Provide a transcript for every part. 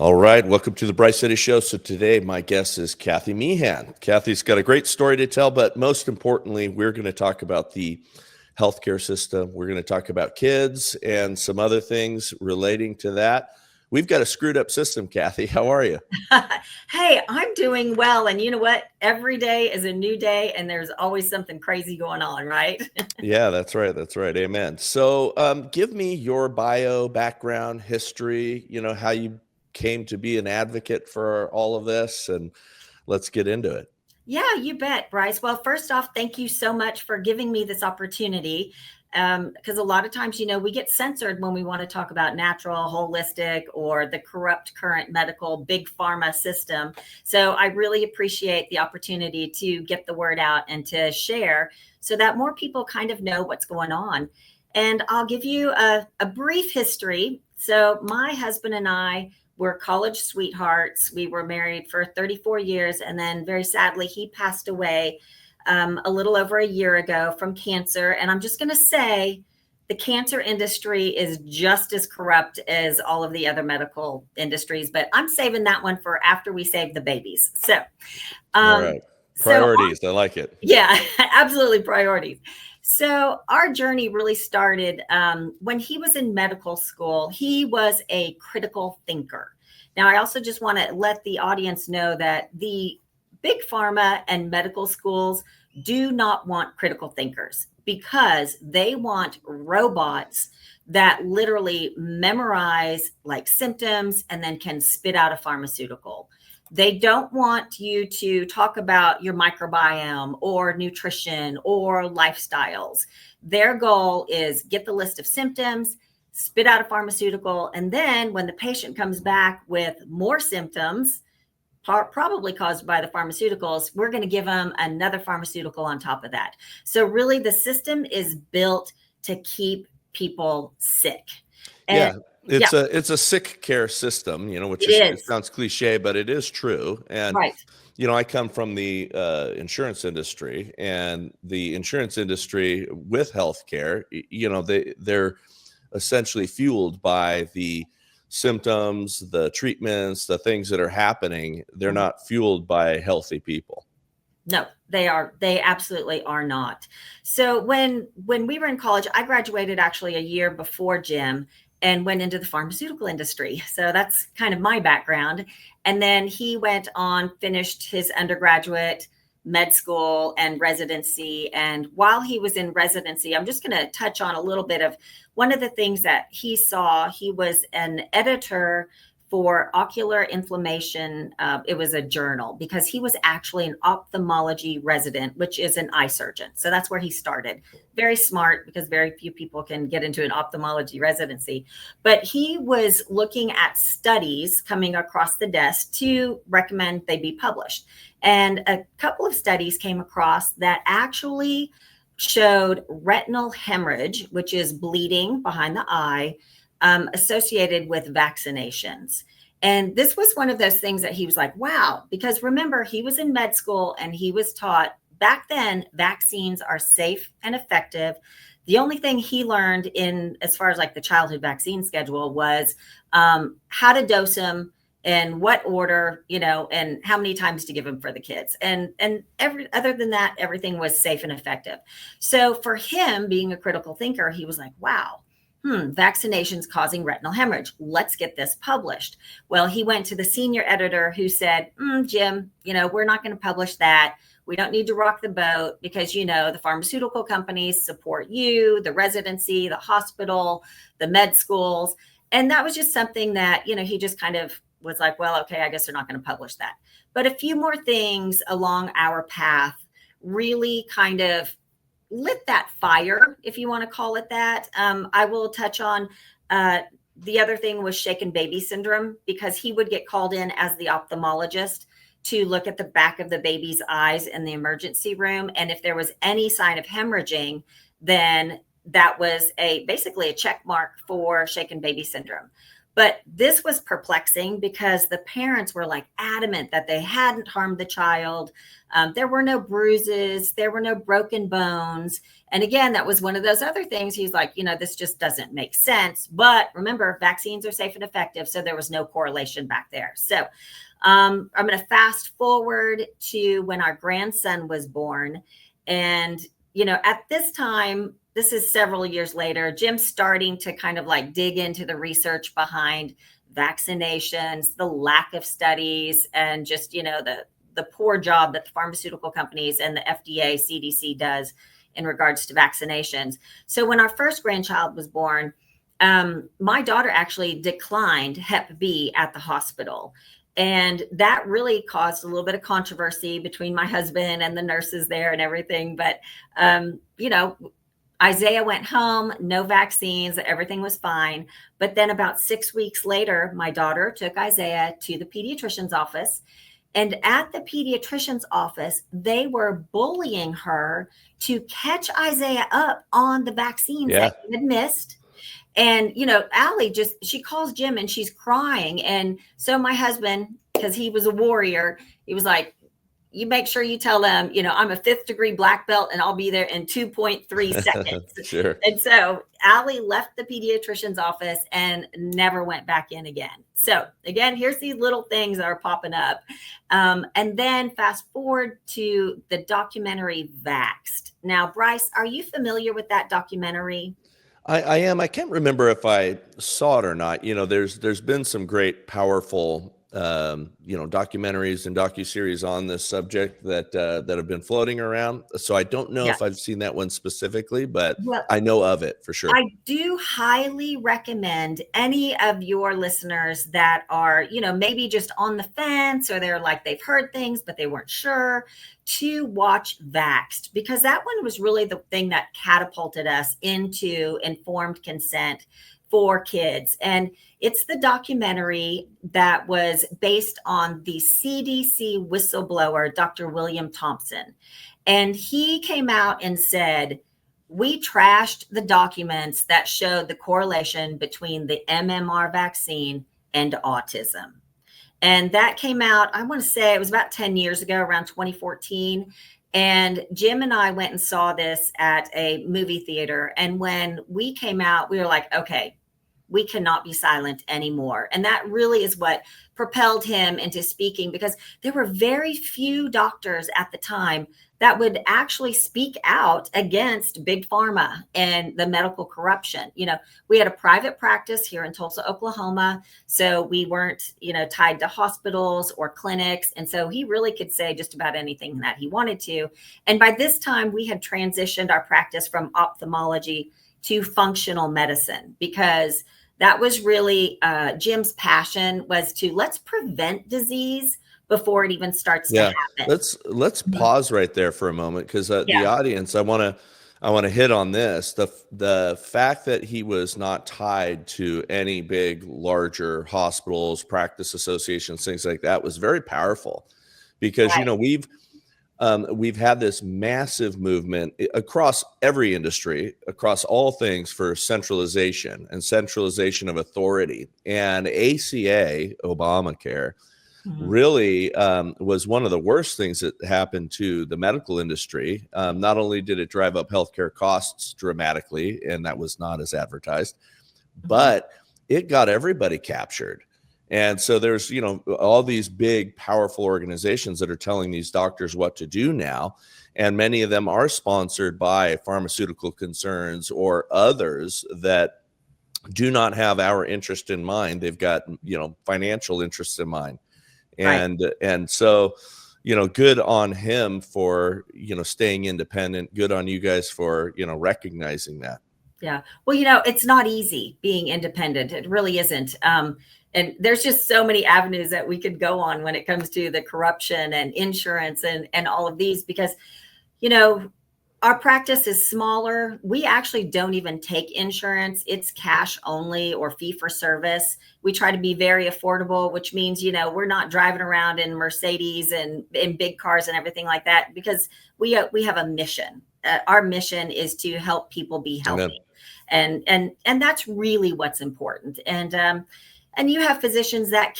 All right, welcome to the Bryce Eddy Show. So today my guest is Kathy Meehan. Kathy's got a great story to tell, but most importantly, we're going to talk about the healthcare system. We're going to talk about kids and some other things relating to that. We've got a screwed up system, Kathy. How are you? Hey, I'm doing well. And you know what? Every day is a new day and there's always something crazy going on, right? Yeah, that's right. That's right. Amen. So give me your bio, background, history, how you came to be an advocate for all of this, and let's get into it. Yeah, you bet, Bryce. Well, first off, thank you so much for giving me this opportunity. Because a lot of times, we get censored when we want to talk about natural, holistic, or the corrupt current medical big pharma system. So I really appreciate the opportunity to get the word out and to share so that more people kind of know what's going on. And I'll give you a brief history. So my husband and I were college sweethearts. We were married for 34 years. And then very sadly, he passed away a little over a year ago from cancer. And I'm just going to say the cancer industry is just as corrupt as all of the other medical industries, but I'm saving that one for after we save the babies. So, All right. Priorities. I like it. Yeah, absolutely. Priorities. So our journey really started when he was in medical school. He was a critical thinker. Now, I also just want to let the audience know that the big pharma and medical schools do not want critical thinkers because they want robots that literally memorize like symptoms and then can spit out a pharmaceutical. They don't want you to talk about your microbiome or nutrition or lifestyles. Their goal is get the list of symptoms, spit out a pharmaceutical, and then when the patient comes back with more symptoms, probably caused by the pharmaceuticals, we're going to give them another pharmaceutical on top of that. So really the system is built to keep people sick. And it's a sick care system, which it sounds cliche, but it is true. And, right. I come from the insurance industry, and the insurance industry with healthcare, they're essentially fueled by the symptoms, the treatments, the things that are happening. They're not fueled by healthy people. No, they absolutely are not. So when we were in college, I graduated actually a year before Jim and went into the pharmaceutical industry. So that's kind of my background. And then he went on, finished his undergraduate, med school, and residency. And while he was in residency, I'm just going to touch on a little bit of one of the things that he saw. He was an editor for ocular inflammation. It was a journal because he was actually an ophthalmology resident, which is an eye surgeon. So that's where he started. Very smart because very few people can get into an ophthalmology residency. But he was looking at studies coming across the desk to recommend they be published. And a couple of studies came across that actually showed retinal hemorrhage, which is bleeding behind the eye, associated with vaccinations. And this was one of those things that he was like, wow, because remember, he was in med school and he was taught back then vaccines are safe and effective. The only thing he learned in as far as like the childhood vaccine schedule was how to dose them, in what order, and how many times to give them for the kids. And other than that, everything was safe and effective. So for him being a critical thinker, he was like, wow, vaccinations causing retinal hemorrhage. Let's get this published. Well, he went to the senior editor who said, Jim, we're not going to publish that. We don't need to rock the boat because, the pharmaceutical companies support you, the residency, the hospital, the med schools. And that was just something that, he just kind of was like, well, okay, I guess they're not going to publish that. But a few more things along our path really kind of lit that fire, if you want to call it that. I will touch on the other thing was shaken baby syndrome, because he would get called in as the ophthalmologist to look at the back of the baby's eyes in the emergency room. And if there was any sign of hemorrhaging, then that was basically a check mark for shaken baby syndrome. But this was perplexing because the parents were like adamant that they hadn't harmed the child. There were no bruises, there were no broken bones. And again, that was one of those other things. He's like, this just doesn't make sense. But remember, vaccines are safe and effective. So there was no correlation back there. So I'm going to fast forward to when our grandson was born. And, at this time, this is several years later, Jim's starting to kind of like dig into the research behind vaccinations, the lack of studies, and just, the poor job that the pharmaceutical companies and the FDA, CDC does in regards to vaccinations. So when our first grandchild was born, my daughter actually declined Hep B at the hospital. And that really caused a little bit of controversy between my husband and the nurses there and everything. But, Isaiah went home, no vaccines, everything was fine. But then about 6 weeks later, my daughter took Isaiah to the pediatrician's office. And at the pediatrician's office, they were bullying her to catch Isaiah up on the vaccines that he had missed. And, Allie she calls Jim and she's crying. And so my husband, because he was a warrior, he was like, you make sure you tell them, I'm a 5th degree black belt and I'll be there in 2.3 seconds. Sure. And so Allie left the pediatrician's office and never went back in again. So again, here's these little things that are popping up. And then fast forward to the documentary Vaxxed. Now, Bryce, are you familiar with that documentary? I am. I can't remember if I saw it or not. There's been some great, powerful, documentaries and docuseries on this subject that have been floating around. So I don't know if I've seen that one specifically, but I know of it for sure. I do highly recommend any of your listeners that are, maybe just on the fence, or they're like, they've heard things, but they weren't sure, to watch Vaxxed, because that one was really the thing that catapulted us into informed consent for kids. And it's the documentary that was based on the CDC whistleblower, Dr. William Thompson. And he came out and said, we trashed the documents that showed the correlation between the MMR vaccine and autism. And that came out, I want to say it was about 10 years ago, around 2014. And Jim and I went and saw this at a movie theater. And when we came out, we were like, okay, we cannot be silent anymore. And that really is what propelled him into speaking, because there were very few doctors at the time that would actually speak out against big pharma and the medical corruption. We had a private practice here in Tulsa, Oklahoma. So we weren't, tied to hospitals or clinics. And so he really could say just about anything that he wanted to. And by this time, we had transitioned our practice from ophthalmology to functional medicine, because that was really Jim's passion, was to let's prevent disease before it even starts to happen. Let's pause right there for a moment, because the audience, I want to hit on this. The fact that he was not tied to any big, larger hospitals, practice associations, things like that, was very powerful, because we've had this massive movement across every industry, across all things, for centralization of authority. And ACA, Obamacare, really was one of the worst things that happened to the medical industry. Not only did it drive up healthcare costs dramatically, and that was not as advertised, but it got everybody captured. And so there's, all these big, powerful organizations that are telling these doctors what to do now. And many of them are sponsored by pharmaceutical concerns or others that do not have our interest in mind. They've got, financial interests in mind. And so, good on him for, staying independent. Good on you guys for, recognizing that. Yeah. Well, it's not easy being independent. It really isn't. And there's just so many avenues that we could go on when it comes to the corruption and insurance and all of these, because, our practice is smaller. We actually don't even take insurance. It's cash only or fee for service. We try to be very affordable, which means, we're not driving around in Mercedes and in big cars and everything like that, because we have a mission. Our mission is to help people be healthy. And that's really what's important. And And you have physicians that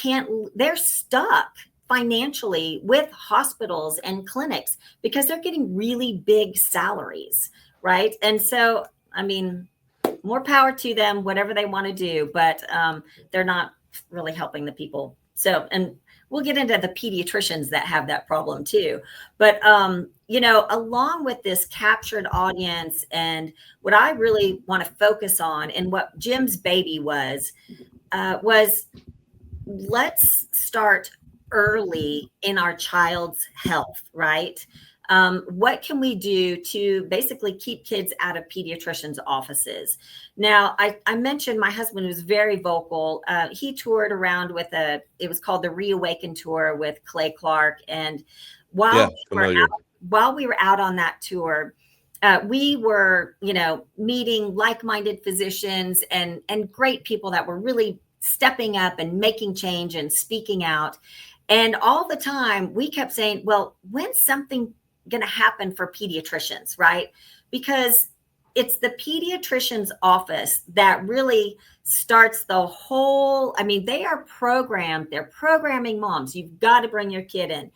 they're stuck financially with hospitals and clinics because they're getting really big salaries, right? And so, I mean, more power to them, whatever they want to do, but they're not really helping the people. So, and we'll get into the pediatricians that have that problem too. But, along with this captured audience, and what I really want to focus on, and what Jim's baby was let's start early in our child's health, right? What can we do to basically keep kids out of pediatricians' offices? Now, I mentioned my husband was very vocal. He toured around with it was called the Reawaken Tour with Clay Clark. And while we were out on that tour, we were, meeting like-minded physicians and great people that were really stepping up and making change and speaking out. And all the time we kept saying, well, when's something going to happen for pediatricians, right? Because it's the pediatrician's office that really starts the whole, they are programmed, they're programming moms. You've got to bring your kid in.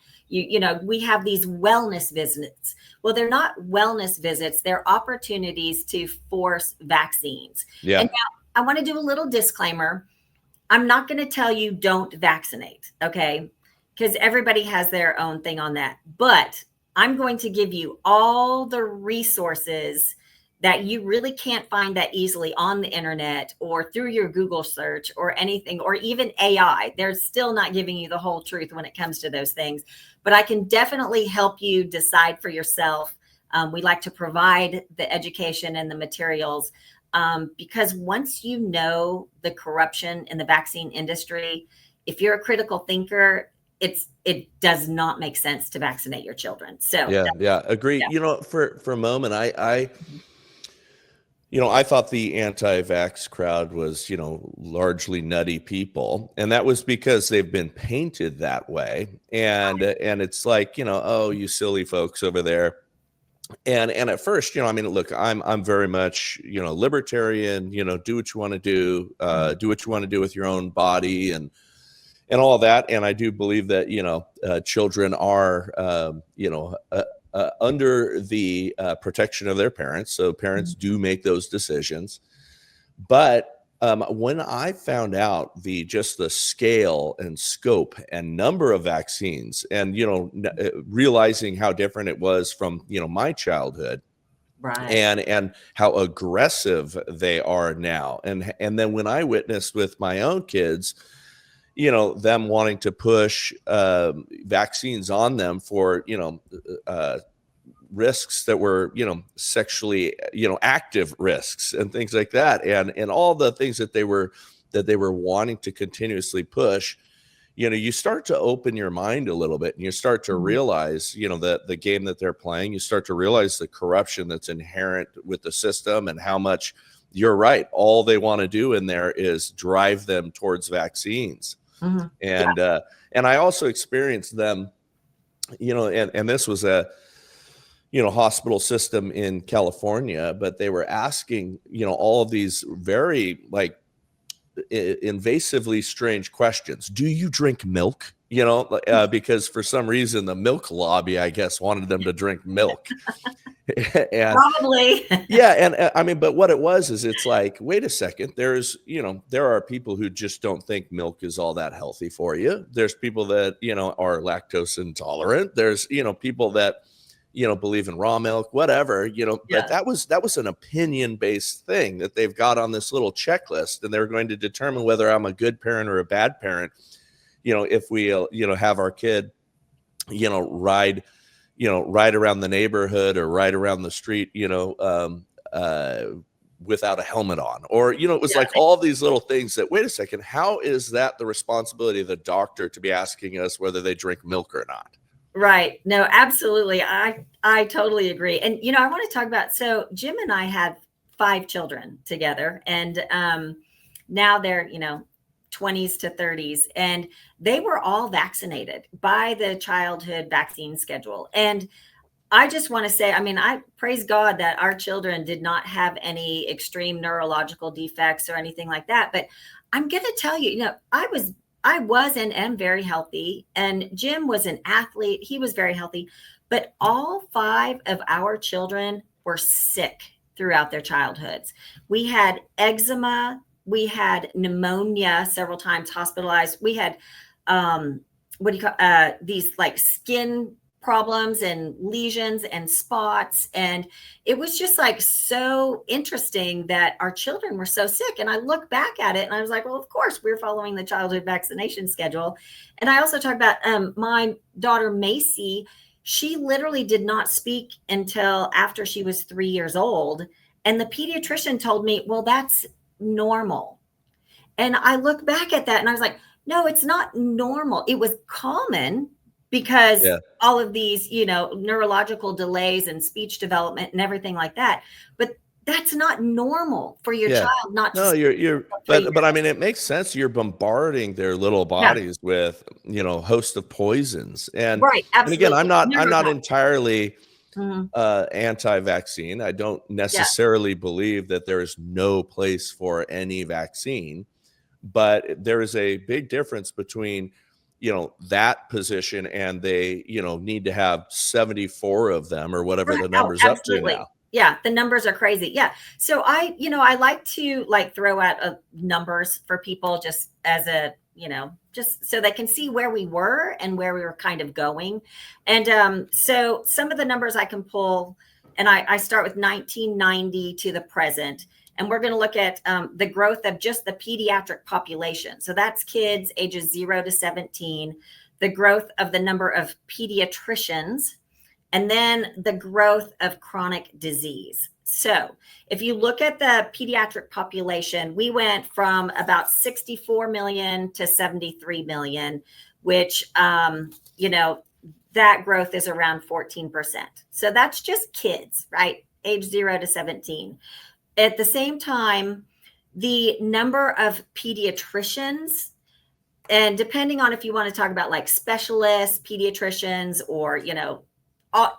We have these wellness visits. Well, they're not wellness visits. They're opportunities to force vaccines. Yeah. And now I want to do a little disclaimer. I'm not going to tell you don't vaccinate, okay? Because everybody has their own thing on that. But I'm going to give you all the resources that you really can't find that easily on the internet or through your Google search or anything, or even AI. They're still not giving you the whole truth when it comes to those things. But I can definitely help you decide for yourself. We like to provide the education and the materials. Because once you know the corruption in the vaccine industry, if you're a critical thinker, it does not make sense to vaccinate your children. So yeah, agree. Yeah. For a moment, I thought the anti-vax crowd was, largely nutty people, and that was because they've been painted that way. And it's like, oh, you silly folks over there. And at first, look, I'm very much, libertarian, do what you want to do, do what you want to do with your own body and all that. And I do believe that, children are, under the protection of their parents. So parents do make those decisions. But when I found out the scale and scope and number of vaccines, and realizing how different it was from my childhood, Right. and how aggressive they are now, and then when I witnessed with my own kids, them wanting to push vaccines on them for risks that were sexually active risks and things like that, and all the things that they were wanting to continuously push, you start to open your mind a little bit, and you start to realize that the game that they're playing, you start to realize the corruption that's inherent with the system, and how much, you're right, all they want to do in there is drive them towards vaccines. And I also experienced them, and this was a hospital system in California, but they were asking, all of these very invasively strange questions. Do you drink milk? Because for some reason the milk lobby, I guess, wanted them to drink milk. And probably. Yeah. And but what it was is, it's like, wait a second, there are people who just don't think milk is all that healthy for you. There's people that, are lactose intolerant. There's, people that, believe in raw milk, whatever, but that was an opinion-based thing that they've got on this little checklist, and they're going to determine whether I'm a good parent or a bad parent, if we, have our kid, ride around the neighborhood or ride around the street, without a helmet on, or, it was like all these little things that, wait a second, how is that the responsibility of the doctor to be asking us whether they drink milk or not? Right. No, absolutely. I totally agree. And, I want to talk about, so Jim and I had 5 children together, and now they're, 20s to 30s, and they were all vaccinated by the childhood vaccine schedule. And I just want to say, I mean, I praise God that our children did not have any extreme neurological defects or anything like that. But I'm going to tell you, I was and am very healthy. And Jim was an athlete. He was very healthy. But all 5 of our children were sick throughout their childhoods. We had eczema. We had pneumonia several times, hospitalized. We had, these like skin problems and lesions and spots. And it was just like so interesting that our children were so sick. And I look back at it and I was like, well, of course we're following the childhood vaccination schedule. And I also talk about my daughter, Macy. She literally did not speak until after she was 3 years old. And the pediatrician told me, well, that's normal. And I look back at that and I was like, no, it's not normal. It was common because all of these, neurological delays and speech development and everything like that. But that's not normal for your child not to. No, but I mean, it makes sense. You're bombarding their little bodies with, a host of poisons. And, right, absolutely. And again, I'm not entirely anti-vaccine. I don't necessarily believe that there is no place for any vaccine, but there is a big difference between that position and they need to have 74 of them or whatever the number's up to now. Yeah, the numbers are crazy. Yeah. So I like to throw out numbers for people just as a, just so they can see where we were and where we were kind of going. And so some of the numbers I can pull, and I start with 1990 to the present. And we're going to look at the growth of just the pediatric population. So that's kids ages 0 to 17, the growth of the number of pediatricians, and then the growth of chronic disease. So if you look at the pediatric population, we went from about 64 million to 73 million, which, that growth is around 14%. So that's just kids, right? Age 0 to 17. At the same time, the number of pediatricians, and depending on if you want to talk about like specialists, pediatricians, or,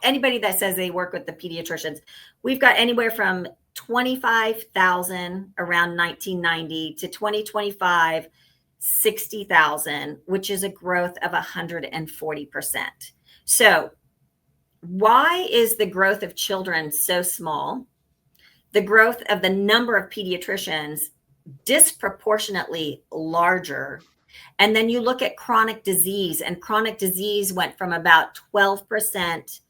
anybody that says they work with the pediatricians, we've got anywhere from 25,000 around 1990 to 2025, 60,000, which is a growth of 140%. So why is the growth of children so small? The growth of the number of pediatricians disproportionately larger. And then you look at chronic disease, and chronic disease went from about 12%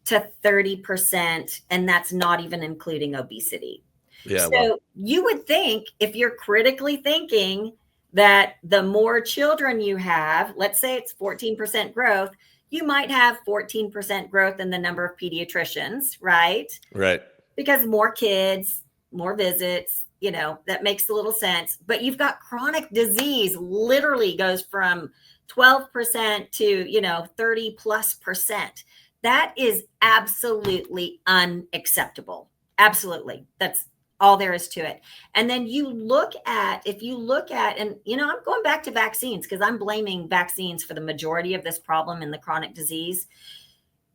to 30%, and that's not even including obesity. Yeah. So you would think, if you're critically thinking that the more children you have, let's say it's 14% growth, you might have 14% growth in the number of pediatricians, right? Right. Because more kids, more visits, that makes a little sense. But you've got chronic disease literally goes from 12% to, 30+%. That is absolutely unacceptable. Absolutely. That's all there is to it. And then if you look at, and, I'm going back to vaccines because I'm blaming vaccines for the majority of this problem in the chronic disease.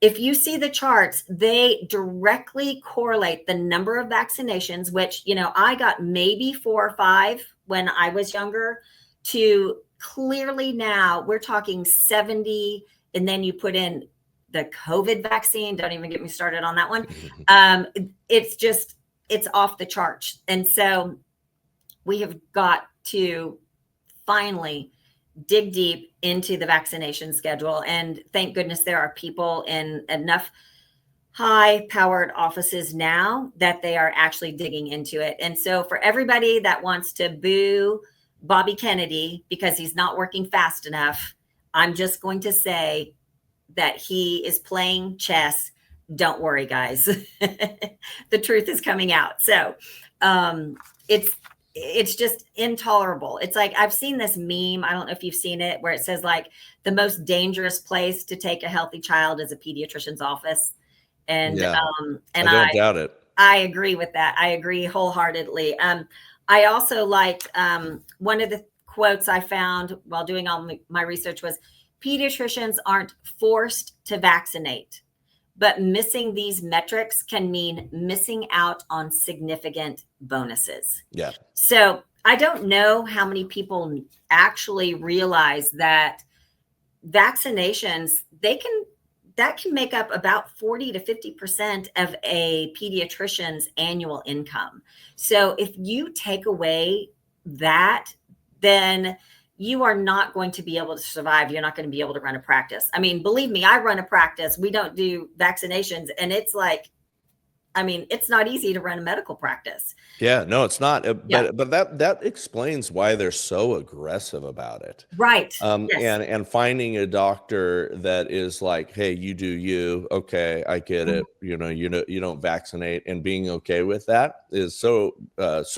If you see the charts, they directly correlate the number of vaccinations, which, I got maybe 4 or 5 when I was younger, to clearly now we're talking 70. And then you put in the COVID vaccine. Don't even get me started on that one. It's off the charts. And so we have got to finally dig deep into the vaccination schedule. And thank goodness there are people in enough high-powered offices now that they are actually digging into it. And so for everybody that wants to boo Bobby Kennedy because he's not working fast enough, I'm just going to say that he is playing chess. Don't worry, guys. The truth is coming out. So it's just intolerable. It's like, I've seen this meme. I don't know if you've seen it, where it says like the most dangerous place to take a healthy child is a pediatrician's office. And, I don't doubt it. I agree with that. I agree wholeheartedly. I also liked one of the quotes I found while doing all my research was, pediatricians aren't forced to vaccinate. but missing these metrics can mean missing out on significant bonuses. Yeah. So I don't know how many people actually realize that vaccinations, that can make up about 40 to 50% of a pediatrician's annual income. So if you take away that, then you are not going to be able to survive. You're not going to be able to run a practice. I mean, believe me, I run a practice. We don't do vaccinations. And it's like, I mean, it's not easy to run a medical practice. Yeah, no, it's not. Yeah. But that explains why they're so aggressive about it. Right. Yes. And finding a doctor that is like, hey, you do you. Okay, I get it. You know, you don't vaccinate, and being okay with that is so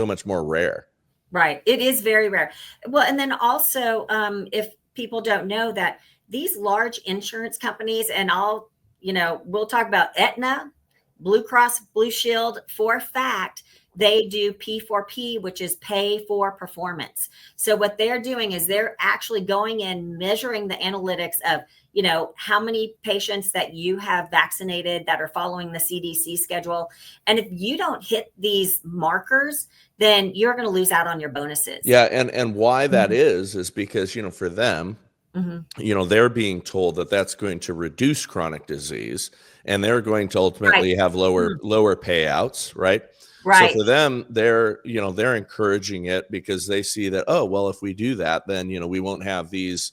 much more rare. Right. It is very rare. Well, and then also, if people don't know that these large insurance companies, and we'll talk about Aetna, Blue Cross Blue Shield, for a fact, they do P4P, which is pay for performance. So what they're doing is they're actually going in, measuring the analytics of, how many patients that you have vaccinated that are following the CDC schedule. And if you don't hit these markers, then you're going to lose out on your bonuses. Yeah. And why that is because, for them, they're being told that that's going to reduce chronic disease, and they're going to ultimately have lower payouts, right? Right. So for them, they're encouraging it because they see that, oh, well, if we do that, then, we won't have these,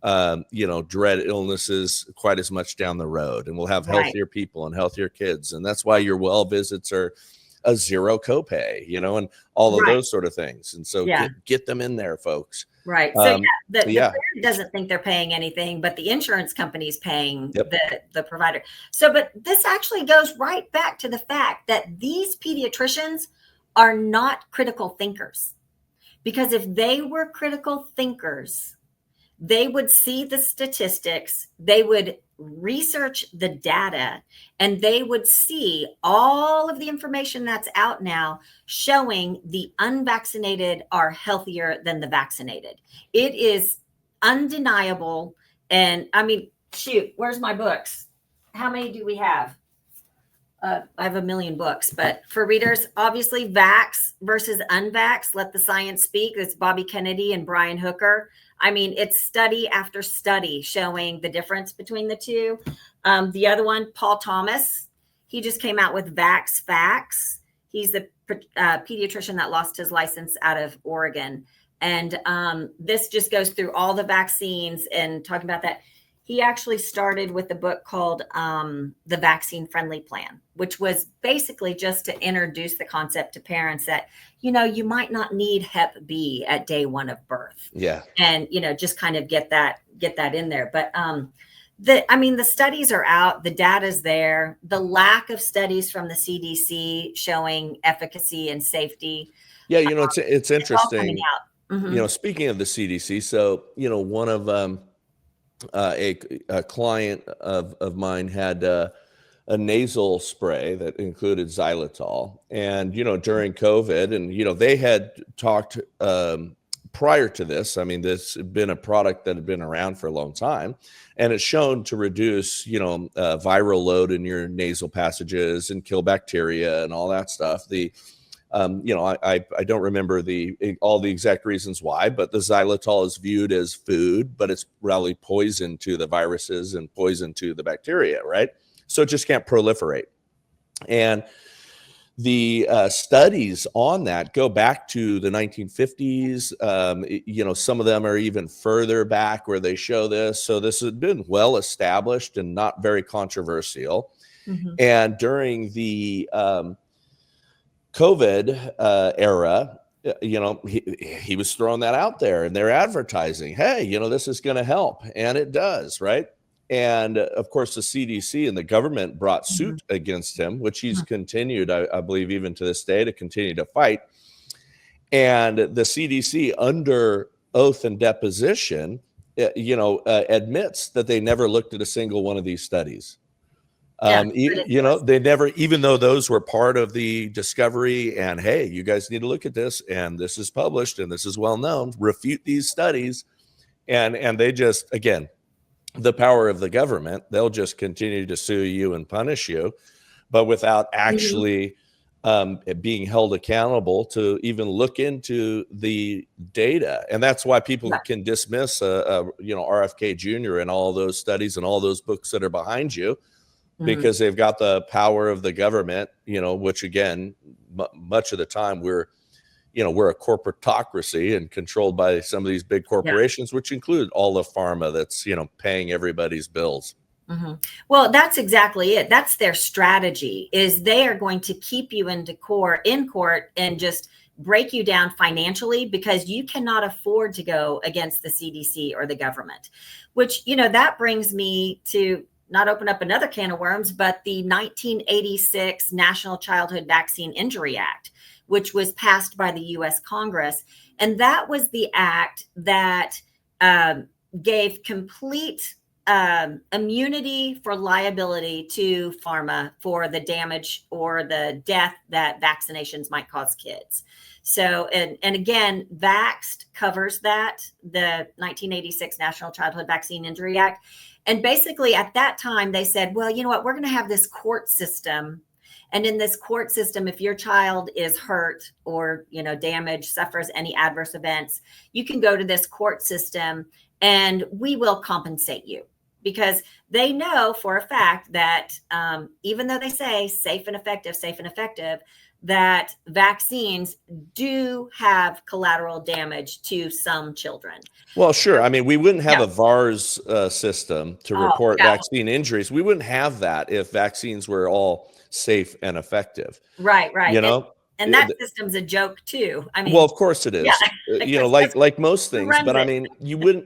dread illnesses quite as much down the road, and we'll have healthier people and healthier kids. And that's why your well visits are a zero copay, and all of those sort of things. And so get them in there, folks. Right. So the parent doesn't think they're paying anything, but the insurance company's paying the provider. So, but this actually goes right back to the fact that these pediatricians are not critical thinkers, because if they were critical thinkers, they would see the statistics, they would research the data, and they would see all of the information that's out now showing the unvaccinated are healthier than the vaccinated. It is undeniable. And I mean, shoot, where's my books? How many do we have? I have a million books, but for readers, obviously, vax versus unvax, let the science speak. It's Bobby Kennedy and Brian Hooker. I mean, it's study after study showing the difference between the two. The other one, Paul Thomas, he just came out with Vax Facts. He's the pediatrician that lost his license out of Oregon. And this just goes through all the vaccines and talking about that. He actually started with a book called The Vaccine Friendly Plan, which was basically just to introduce the concept to parents that, you might not need Hep B at day one of birth. Yeah. And, just kind of get that in there. But the studies are out, the data's there, the lack of studies from the CDC showing efficacy and safety. Yeah. It's interesting. Speaking of the CDC, so, one of a client of mine had a nasal spray that included xylitol, and during COVID, and they had talked prior to this. I mean, this had been a product that had been around for a long time, and it's shown to reduce viral load in your nasal passages and kill bacteria and all that stuff. I don't remember all the exact reasons why, but the xylitol is viewed as food, but it's really poison to the viruses and poison to the bacteria, right? So it just can't proliferate. And the studies on that go back to the 1950s. Some of them are even further back where they show this. So this has been well established and not very controversial. And during the COVID era, he was throwing that out there, and they're advertising, hey, this is going to help. And it does, right? And of course, the CDC and the government brought suit against him, which he's continued, I believe, even to this day, to continue to fight. And the CDC, under oath and deposition, admits that they never looked at a single one of these studies. They never, even though those were part of the discovery, and hey, you guys need to look at this, and this is published and this is well known, refute these studies. And they just, again, the power of the government, they'll just continue to sue you and punish you, but without Mhm. actually being held accountable to even look into the data. And that's why people Yeah. can dismiss RFK Jr. and all those studies and all those books that are behind you, Mhm. because they've got the power of the government, which again, much of the time we're a corporatocracy and controlled by some of these big Yeah. corporations, which include all the pharma that's, paying everybody's bills. Mhm. Well, that's exactly it. That's their strategy, is they are going to keep you in court and just break you down financially, because you cannot afford to go against the CDC or the government, which, that brings me to not open up another can of worms, but the 1986 National Childhood Vaccine Injury Act, which was passed by the US Congress. And that was the act that gave complete immunity for liability to pharma for the damage or the death that vaccinations might cause kids. So, and again, Vaxxed covers that, the 1986 National Childhood Vaccine Injury Act. And basically at that time, they said, well, you know what, we're going to have this court system. And in this court system, if your child is hurt or, damaged, suffers any adverse events, you can go to this court system and we will compensate you, because they know for a fact that even though they say safe and effective, that vaccines do have collateral damage to some children. Well, sure. I mean, we wouldn't have Yeah. a VARS system to Oh, report yeah. vaccine injuries. We wouldn't have that if vaccines were all safe and effective. Right. You And, know, and that system's a joke too. I well, mean, of course it yeah, is. because Like most who things. runs But I it? mean,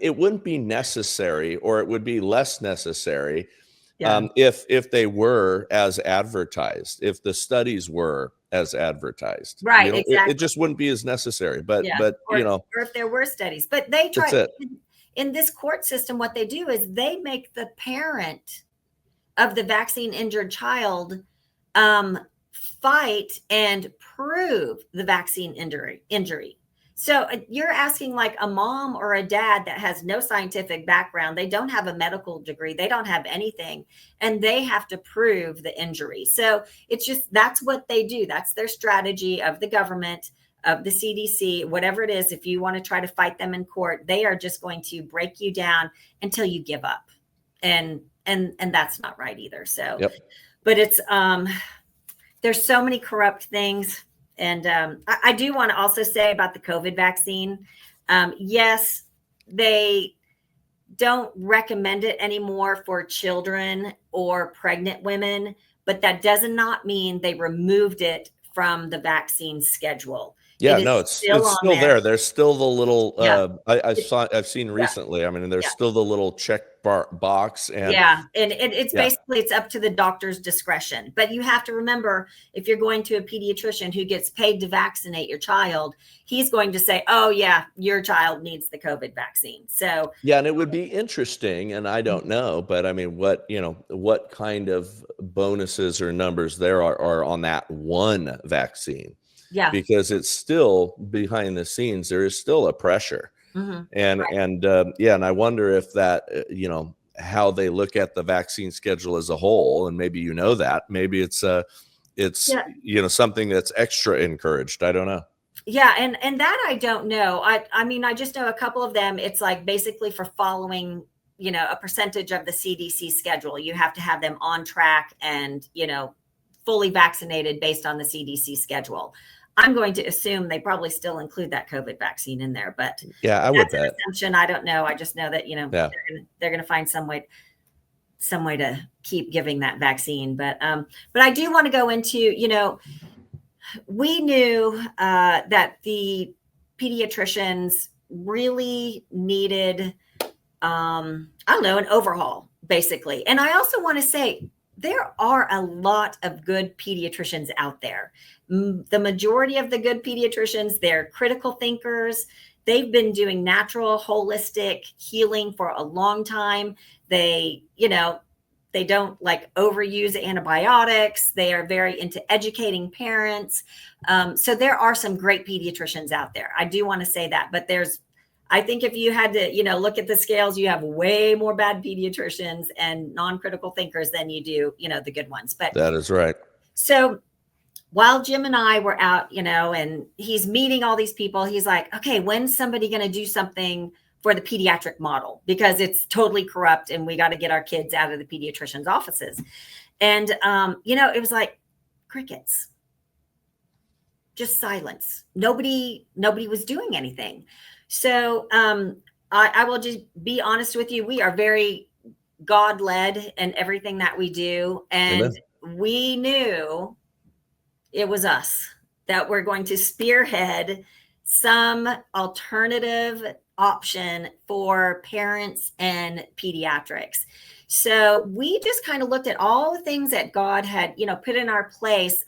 it wouldn't be necessary, or it would be less necessary Yeah. if they were as advertised, if the studies were as advertised. Right. It Exactly. just wouldn't be as necessary. But Yeah. but Or if there were studies, but they that's try it. in this court system, what they do is they make the parent of the vaccine injured child um, fight and prove the vaccine injury. So you're asking like a mom or a dad that has no scientific background. They don't have a medical degree. They don't have anything, and they have to prove the injury. So it's just, that's what they do. That's their strategy of the government, of the CDC, whatever it is. If you want to try to fight them in court, they are just going to break you down until you give up. And that's not right either. So, Yep. but it's there's so many corrupt things. And I do want to also say about the COVID vaccine, yes, they don't recommend it anymore for children or pregnant women, but that does not mean they removed it from the vaccine schedule. Yeah, It is no, it's still it's on still there. there. There's still the little Yeah. I've seen Yeah. recently. I mean, there's Yeah. still the little box, and Yeah, and it's yeah. basically, it's up to the doctor's discretion. But you have to remember, if you're going to a pediatrician who gets paid to vaccinate your child, he's going to say, "Oh yeah, your child needs the COVID vaccine." So Yeah, and it would be interesting, and I don't know, but I mean, what kind of bonuses or numbers there are on that one vaccine, yeah, because it's still behind the scenes. There is still a pressure, hmm and I wonder if that, how they look at the vaccine schedule as a whole, and maybe that maybe it's yeah, something that's extra encouraged. I don't know. yeah, and that I don't know. I mean, I just know a couple of them. It's like basically for following, a percentage of the CDC schedule. You have to have them on track and fully vaccinated based on the CDC schedule. I'm going to assume they probably still include that COVID vaccine in there, but Yeah, I would that's an bet. assumption. I don't know. I just know that Yeah. they're going to find some way to keep giving that vaccine. But I do want to go into, we knew that the pediatricians really needed, I don't know, an overhaul, basically. And I also want to say there are a lot of good pediatricians out there. The majority of the good pediatricians, they're critical thinkers. They've been doing natural, holistic healing for a long time. They don't like overuse antibiotics. They are very into educating parents. So there are some great pediatricians out there. I do want to say that, but I think if you had to, look at the scales, you have way more bad pediatricians and non-critical thinkers than you do, the good ones. But That is right. so while Jim and I were out, and he's meeting all these people, he's like, okay, when's somebody going to do something for the pediatric model? Because it's totally corrupt and we got to get our kids out of the pediatrician's offices. And, it was like crickets, just silence. Nobody was doing anything. So I will just be honest with you. We are very God-led in everything that we do. And Amen. we knew it was us that were going to spearhead some alternative option for parents and pediatrics. So we just kind of looked at all the things that God had, put in our place.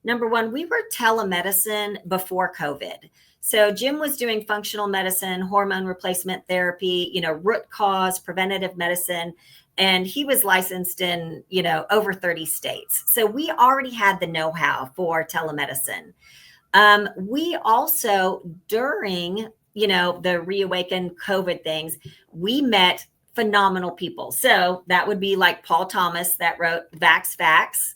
Number one, we were telemedicine before COVID. So Jim was doing functional medicine, hormone replacement therapy, root cause, preventative medicine. And he was licensed in, over 30 states. So we already had the know-how for telemedicine. We also, during, the reawakened COVID things, we met phenomenal people. So that would be like Paul Thomas that wrote Vax Facts.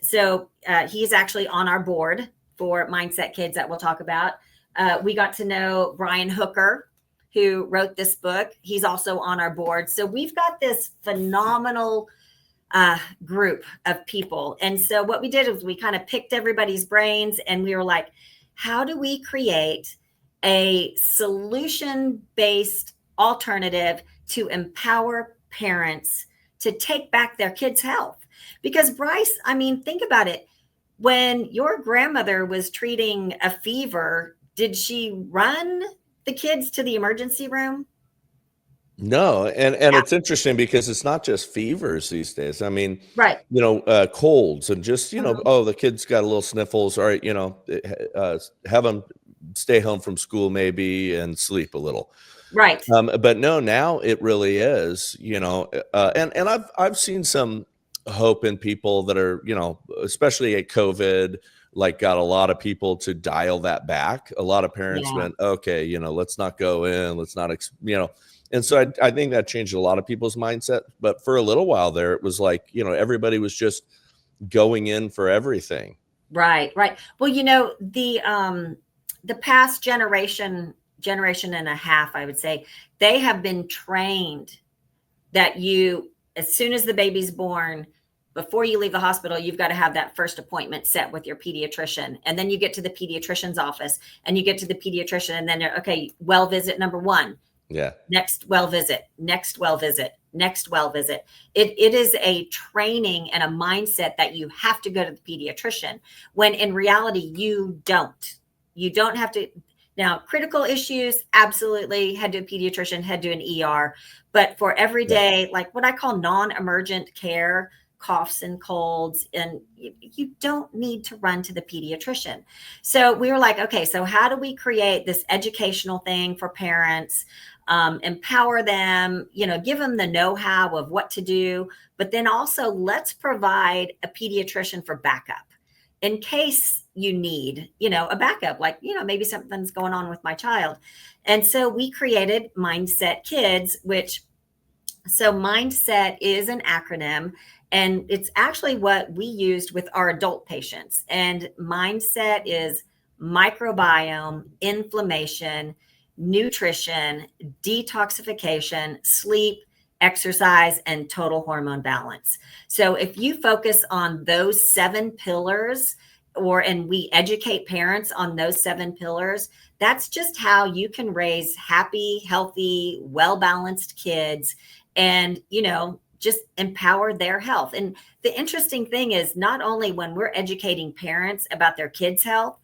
So he's actually on our board for Mindset Kids that we'll talk about. We got to know Brian Hooker, who wrote this book. He's also on our board. So we've got this phenomenal group of people. And so what we did is we kind of picked everybody's brains and we were like, how do we create a solution-based alternative to empower parents to take back their kids' health? Because Bryce, think about it. When your grandmother was treating a fever, did she run the kids to the emergency room? No. And it's interesting because it's not just fevers these days. Right. Colds and just, the kid's got a little sniffles. All right. Have them stay home from school maybe and sleep a little. Right. But no, now it really is, and I've seen some hope in people that are, especially at COVID, like got a lot of people to dial that back. A lot of parents went, okay, let's not go in, let's not, and so I think that changed a lot of people's mindset. But for a little while there, it was like, everybody was just going in for everything. Right. Well, the past generation and a half, I would say, they have been trained that as soon as the baby's born, before you leave the hospital, you've got to have that first appointment set with your pediatrician. And then you get to the pediatrician's office and you get to the pediatrician and then, okay, well visit number one. Yeah. Next well visit, next well visit, next well visit. It is a training and a mindset that you have to go to the pediatrician, when in reality, you don't. You don't have to. Now, critical issues, absolutely, head to a pediatrician, head to an ER. But for everyday, like what I call non-emergent care, coughs and colds, and you don't need to run to the pediatrician. So we were like, okay, so how do we create this educational thing for parents, empower them, give them the know-how of what to do, but then also let's provide a pediatrician for backup in case you need, a backup, like, maybe something's going on with my child. And so we created Mindset Kids, so Mindset is an acronym, and it's actually what we used with our adult patients. And Mindset is microbiome, inflammation, nutrition, detoxification, sleep, exercise, and total hormone balance. So if you focus on those 7 pillars, and we educate parents on those 7 pillars, that's just how you can raise happy, healthy, well-balanced kids and, just empower their health. And the interesting thing is, not only when we're educating parents about their kids' health,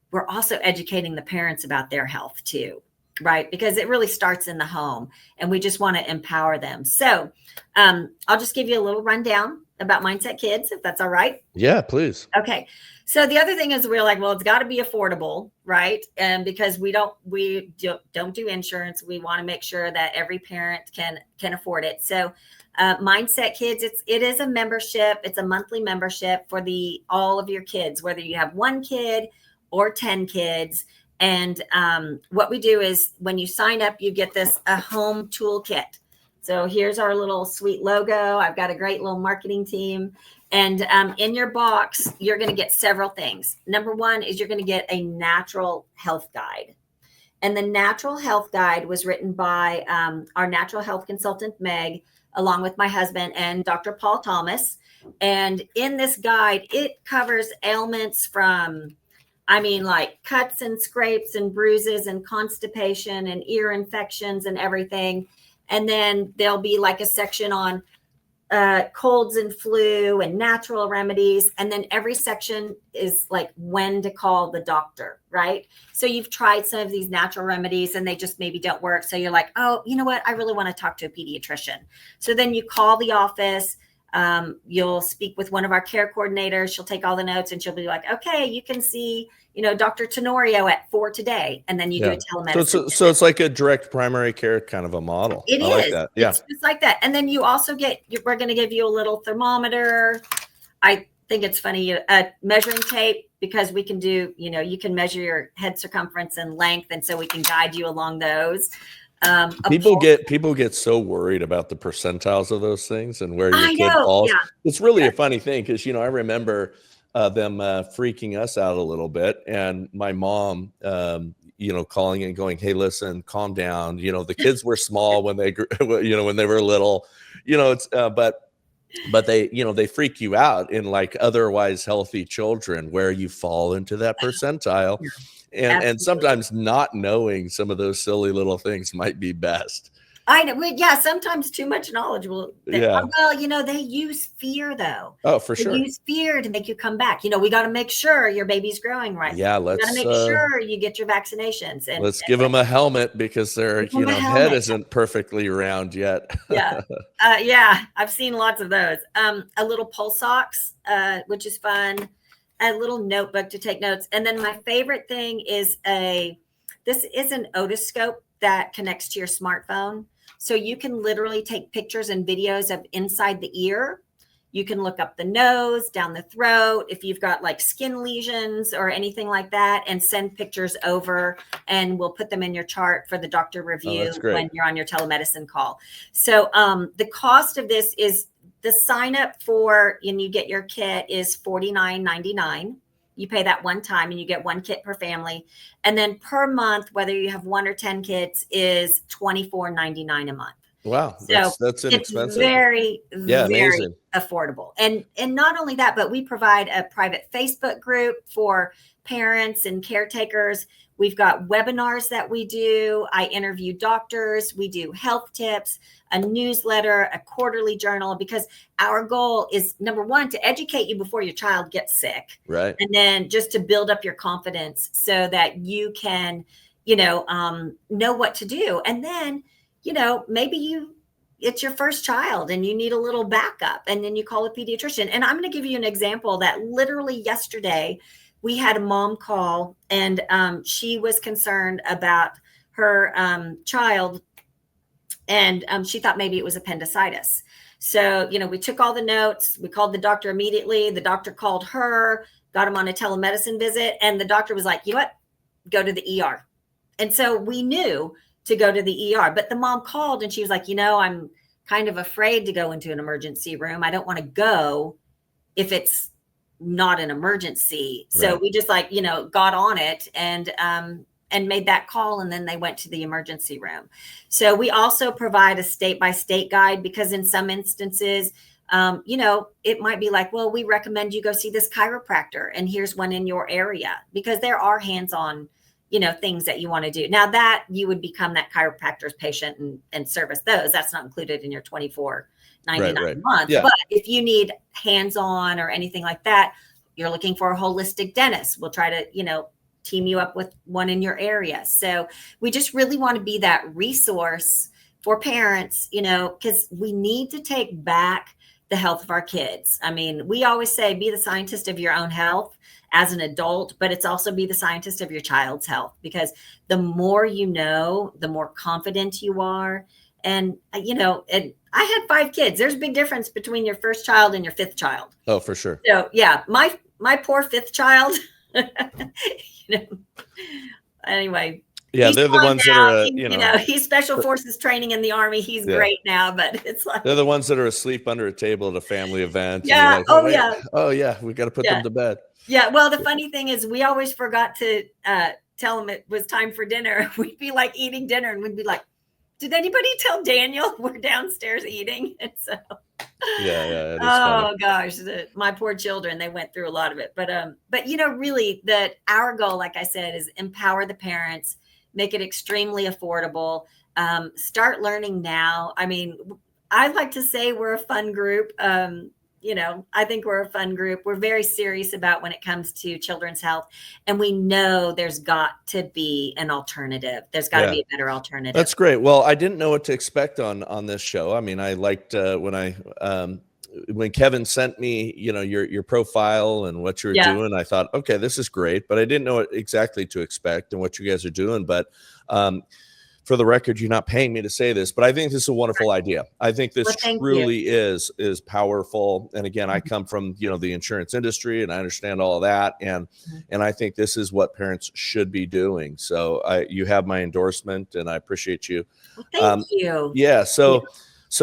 we're also educating the parents about their health too, right? Because it really starts in the home and we just want to empower them. So I'll just give you a little rundown about Mindset Kids, if that's all right. Yeah, please. Okay. So the other thing is we're like, well, it's got to be affordable, right? And because we don't do insurance, we want to make sure that every parent can afford it. So Mindset Kids, it is a membership. It's a monthly membership for all of your kids, whether you have 1 kid or 10 kids. And what we do is when you sign up, you get a home toolkit. So here's our little sweet logo. I've got a great little marketing team. And in your box, you're going to get several things. Number one is you're going to get a natural health guide. And the natural health guide was written by our natural health consultant, Meg, along with my husband and Dr. Paul Thomas. And in this guide, it covers ailments from, like cuts and scrapes and bruises and constipation and ear infections and everything. And then there'll be like a section on colds and flu and natural remedies. And then every section is like when to call the doctor, right? So you've tried some of these natural remedies and they just maybe don't work. So you're like, oh, you know what? I really want to talk to a pediatrician. So then you call the office. You'll speak with one of our care coordinators. She'll take all the notes and she'll be like, okay, you can see, Dr. Tenorio at 4 today. And then you do a telemedicine. So it's like a direct primary care kind of a model. It is. Like that. Yeah. It's just like that. And then you also we're going to give you a little thermometer. I think it's funny, a measuring tape, because we can do, you can measure your head circumference and length. And so we can guide you along those. People get so worried about the percentiles of those things and where your kid falls. Yeah. It's really a funny thing because, I remember them freaking us out a little bit. And my mom, calling and going, hey, listen, calm down. The kids were small when they grew, when they were little, it's, but they, they freak you out in like otherwise healthy children where you fall into that percentile. And sometimes not knowing some of those silly little things might be best. I know. Yeah. Sometimes too much knowledge will. Well, they use fear though. Oh, for sure. They use fear to make you come back. We got to make sure your baby's growing right. Yeah. Let's got to make sure you get your vaccinations. And let's give them a helmet because their head isn't perfectly round yet. Yeah. Yeah. I've seen lots of those. A little pulse ox, which is fun. A little notebook to take notes. And then my favorite thing is this is an otoscope that connects to your smartphone. So you can literally take pictures and videos of inside the ear. You can look up the nose, down the throat, if you've got like skin lesions or anything like that, and send pictures over, and we'll put them in your chart for the doctor review when you're on your telemedicine call. So the cost of this is, the sign up for, and you get your kit, is $49.99. You pay that one time and you get one kit per family. And then per month, whether you have 1 or 10 kids, is $24.99 a month. Wow. So that's inexpensive. It's very, very amazing. affordable. And not only that, but we provide a private Facebook group for parents and caretakers. We've got webinars that we do. I interview doctors. We do health tips, a newsletter, a quarterly journal, because our goal is, number one, to educate you before your child gets sick. Right. And then just to build up your confidence so that you can, know what to do. And then, maybe it's your first child and you need a little backup, and then you call a pediatrician. And I'm going to give you an example that literally yesterday, we had a mom call, and she was concerned about her child, and she thought maybe it was appendicitis. So, we took all the notes. We called the doctor immediately. The doctor called her, got him on a telemedicine visit, and the doctor was like, you know what? Go to the ER. And so we knew to go to the ER, but the mom called and she was like, I'm kind of afraid to go into an emergency room. I don't want to go if it's not an emergency. So Right. we just got on it and made that call, and then they went to the emergency room. So we also provide a state-by-state guide, because in some instances, it might be like, well, we recommend you go see this chiropractor, and here's one in your area, because there are hands-on, things that you want to do. Now that you would become that chiropractor's patient and service those, that's not included in your $24.99 a month. Yeah. But if you need hands-on or anything like that, you're looking for a holistic dentist, we'll try to, team you up with one in your area. So we just really want to be that resource for parents, because we need to take back the health of our kids. I mean, we always say, be the scientist of your own health as an adult, but it's also be the scientist of your child's health, because the more you know, the more confident you are. And, and I had 5 kids. There's a big difference between your first child and your 5th child. Oh, for sure. So yeah, my poor 5th child, anyway, Yeah, he's they're the fine ones that now. are, He's special forces training in the Army. He's yeah, great now, but it's like, they're the ones that are asleep under a table at a family event, and you're yeah, like, oh oh wait, yeah, oh yeah, we got to put yeah, them to bed. yeah. Well, the funny thing is, we always forgot to tell him it was time for dinner. We'd be like eating dinner, and we'd be like, "Did anybody tell Daniel we're downstairs eating?" And so, Yeah, it is funny. oh gosh, my poor children, they went through a lot of it. But really, that our goal, like I said, is empower the parents, make it extremely affordable. Start learning now. I mean, I like to say we're a fun group. I think we're a fun group. We're very serious about when it comes to children's health, and we know there's got to be an alternative. There's got to Yeah. be a better alternative. That's great. Well, I didn't know what to expect on this show. I mean, I liked when Kevin sent me, your profile and what you were Yeah. doing. I thought, okay, this is great, but I didn't know what exactly to expect and what you guys are doing. But for the record, you're not paying me to say this, but I think this is a wonderful idea. I think this Well, thank you. truly is powerful. And again, I come from, the insurance industry, and I understand all of that. And I think this is what parents should be doing. So you have my endorsement, and I appreciate you. Well, thank you. Yeah. So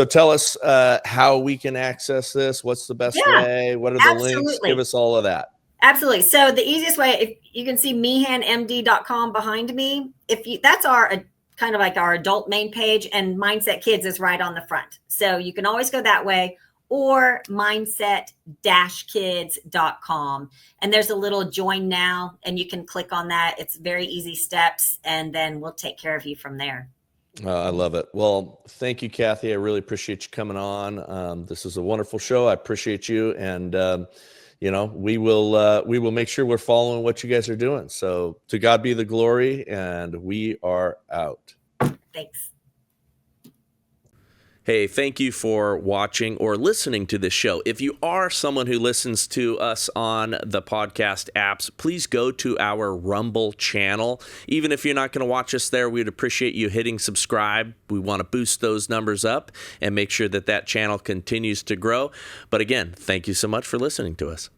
tell us how we can access this. What's the best way? What are the links? Give us all of that. Absolutely. So the easiest way, if you can see meehanmd.com behind me, that's our kind of like our adult main page, and Mindset Kids is right on the front. So you can always go that way, or mindset-kids.com. And there's a little join now, and you can click on that. It's very easy steps, and then we'll take care of you from there. I love it. Well, thank you, Kathy. I really appreciate you coming on. This is a wonderful show. I appreciate you. And, we will make sure we're following what you guys are doing. So to God be the glory, and we are out. Thanks. Hey, thank you for watching or listening to this show. If you are someone who listens to us on the podcast apps, please go to our Rumble channel. Even if you're not going to watch us there, we'd appreciate you hitting subscribe. We want to boost those numbers up and make sure that channel continues to grow. But again, thank you so much for listening to us.